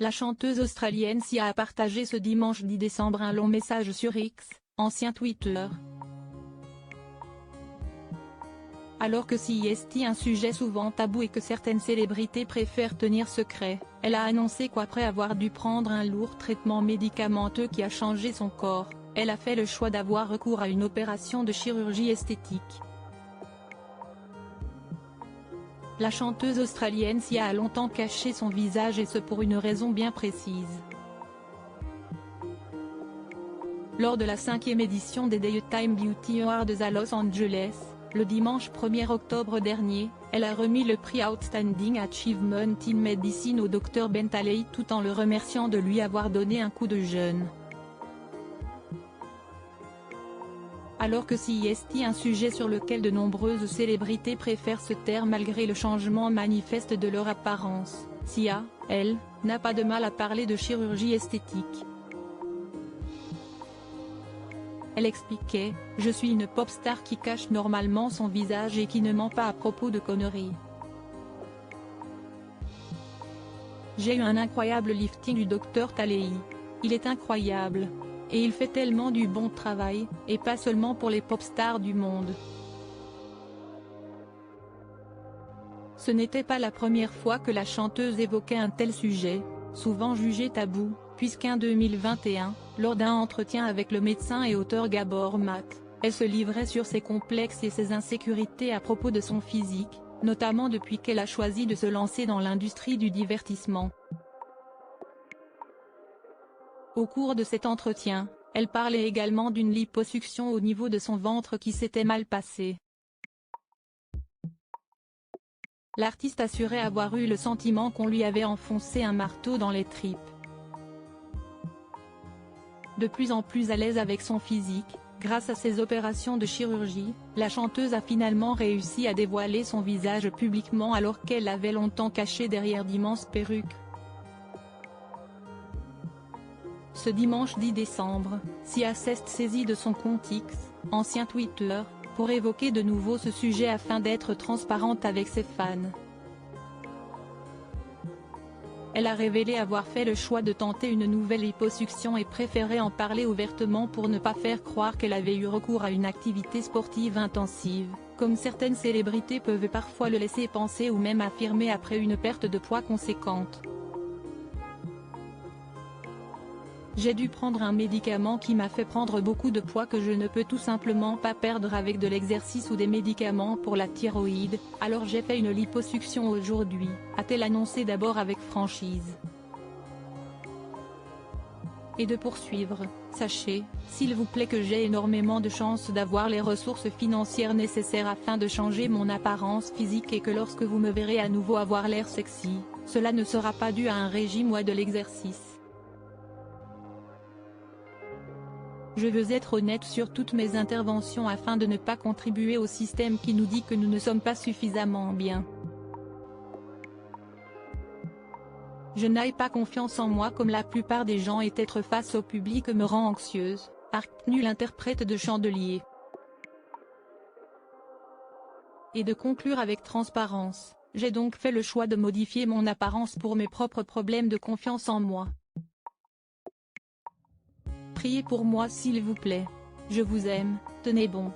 La chanteuse australienne Sia a partagé ce dimanche 10 décembre un long message sur X, ancien Twitter. Alors que c'est un sujet souvent tabou et que certaines célébrités préfèrent tenir secret, elle a annoncé qu'après avoir dû prendre un lourd traitement médicamenteux qui a changé son corps, elle a fait le choix d'avoir recours à une opération de chirurgie esthétique. La chanteuse australienne Sia a longtemps caché son visage et ce pour une raison bien précise. Lors de la 5e édition des Daytime Beauty Awards à Los Angeles, le dimanche 1er octobre dernier, elle a remis le prix Outstanding Achievement in Medicine au Dr Bentley tout en le remerciant de lui avoir donné un coup de jeune. Alors que c'est un sujet sur lequel de nombreuses célébrités préfèrent se taire malgré le changement manifeste de leur apparence, Sia, elle, n'a pas de mal à parler de chirurgie esthétique. Elle expliquait « Je suis une pop star qui cache normalement son visage et qui ne ment pas à propos de conneries. J'ai eu un incroyable lifting du Dr Talei. Il est incroyable. Et il fait tellement du bon travail, et pas seulement pour les pop stars du monde. » Ce n'était pas la première fois que la chanteuse évoquait un tel sujet, souvent jugé tabou, puisqu'en 2021, lors d'un entretien avec le médecin et auteur Gabor Maté, elle se livrait sur ses complexes et ses insécurités à propos de son physique, notamment depuis qu'elle a choisi de se lancer dans l'industrie du divertissement. Au cours de cet entretien, elle parlait également d'une liposuction au niveau de son ventre qui s'était mal passée. L'artiste assurait avoir eu le sentiment qu'on lui avait enfoncé un marteau dans les tripes. De plus en plus à l'aise avec son physique, grâce à ses opérations de chirurgie, la chanteuse a finalement réussi à dévoiler son visage publiquement alors qu'elle l'avait longtemps caché derrière d'immenses perruques. Ce dimanche 10 décembre, Sia s'est saisie de son compte X, ancien Twitter, pour évoquer de nouveau ce sujet afin d'être transparente avec ses fans. Elle a révélé avoir fait le choix de tenter une nouvelle liposuction et préférait en parler ouvertement pour ne pas faire croire qu'elle avait eu recours à une activité sportive intensive, comme certaines célébrités peuvent parfois le laisser penser ou même affirmer après une perte de poids conséquente. J'ai dû prendre un médicament qui m'a fait prendre beaucoup de poids que je ne peux tout simplement pas perdre avec de l'exercice ou des médicaments pour la thyroïde, alors j'ai fait une liposuction aujourd'hui, a-t-elle annoncé d'abord avec franchise. Et de poursuivre, sachez, s'il vous plaît que j'ai énormément de chance d'avoir les ressources financières nécessaires afin de changer mon apparence physique et que lorsque vous me verrez à nouveau avoir l'air sexy, cela ne sera pas dû à un régime ou à de l'exercice. Je veux être honnête sur toutes mes interventions afin de ne pas contribuer au système qui nous dit que nous ne sommes pas suffisamment bien. Je n'ai pas confiance en moi comme la plupart des gens et être face au public me rend anxieuse, a retenu l'interprète de Chandelier. Et de conclure avec transparence, j'ai donc fait le choix de modifier mon apparence pour mes propres problèmes de confiance en moi. Priez pour moi s'il vous plaît. Je vous aime, tenez bon.